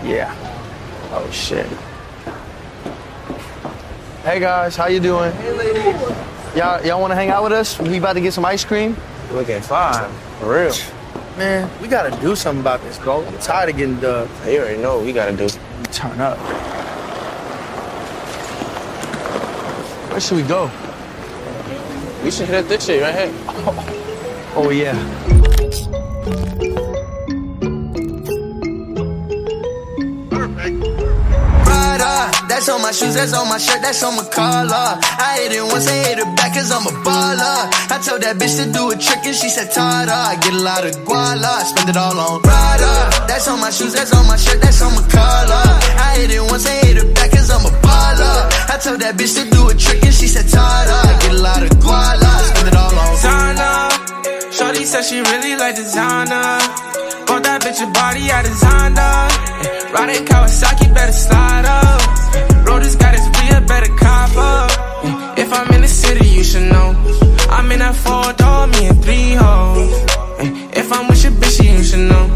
Yeah. Oh, shit. Hey, guys. How you doing? Hey, ladies. Y'all want to hang out with us? We about to get some ice cream? Looking fine. For real. Man, we got to do something about this, bro. I'm tired of getting dubbed. You already know what we got to do. Turn up. Where should we go? We should hit this shit right here. Oh, yeah. That's on my shoes, that's on my shirt, that's on my collar. I hit it once, I hit it back cause I'm a baller. I told that bitch to do a trick and she said Tada. I get a lot of guala, spend it all on Prada. That's on my shoes, that's on my shirt, that's on my collar. I hit it once, I hit it back cause I'm a baller. I told that bitch to do a trick and she said Tada. I get a lot of guala, spend it all on Zana. Shorty said she really like designer. Bought that bitch a body out of Zonda. Riding Kawasaki, better slide up. Rollers got his real, better cop up. If I'm in the city, you should know. I'm in that 4-door, me and 3 hoes. If I'm with your bitch, you should know.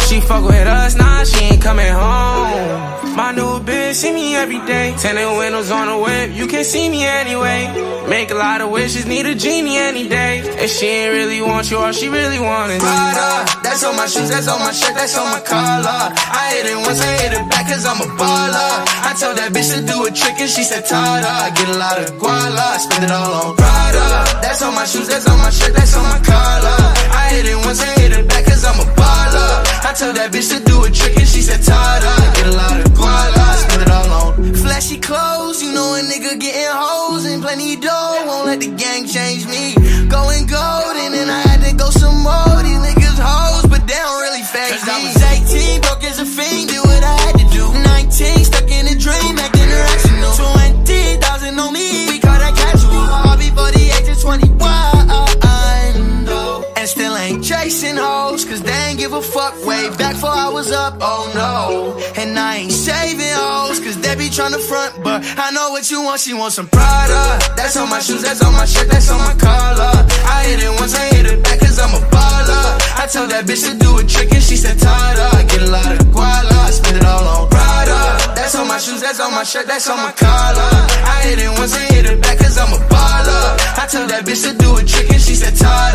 She fuck with us, nah, she ain't coming home. My new bitch see me every day. Tinted windows on the whip, you can see me anyway. Make a lot of wishes, need a genie any day. If she ain't really want you, all she really want is Prada. That's on my shoes, that's on my shirt, that's on my collar. I hit it once, I hit it back cause I'm a baller. I told that bitch to do a trick and she said Tada. I get a lot of guala, spend it all on Prada. That's on my shoes, that's on my shirt, that's on my collar. I hit it once, I hit it back cause I'm a baller. I told that bitch to do a trick and she said Tada. I get a lot of guala, spend it all on flashy clothes. You know a nigga getting hoes and plenty dough. Won't let the gang change me. Going golden and I had to go some more. These niggas hoes, but they don't really phase me. I was 18, broke as a fiend, did what I had to do. 19, stuck in a dream, acting irrational. 20,000 on me, we call that casual. All before the age of 21, and still ain't chasing hoes, cause they ain't give a fuck. Way back before I was up, oh no. And I ain't saving hoes, cause they be tryna front, but I know what you want, she wants some Prada. That's on my shoes, that's on my shirt, that's on my collar. I hit it once, I hit it back cause I'm a baller. I told that bitch to do a trick and she said Tada. I get a lot of guala, spend it all on Prada. That's on my shoes, that's on my shirt, that's on my collar. I hit it once, I hit it back cause I'm a baller. I told that bitch to do a trick and she said Tada.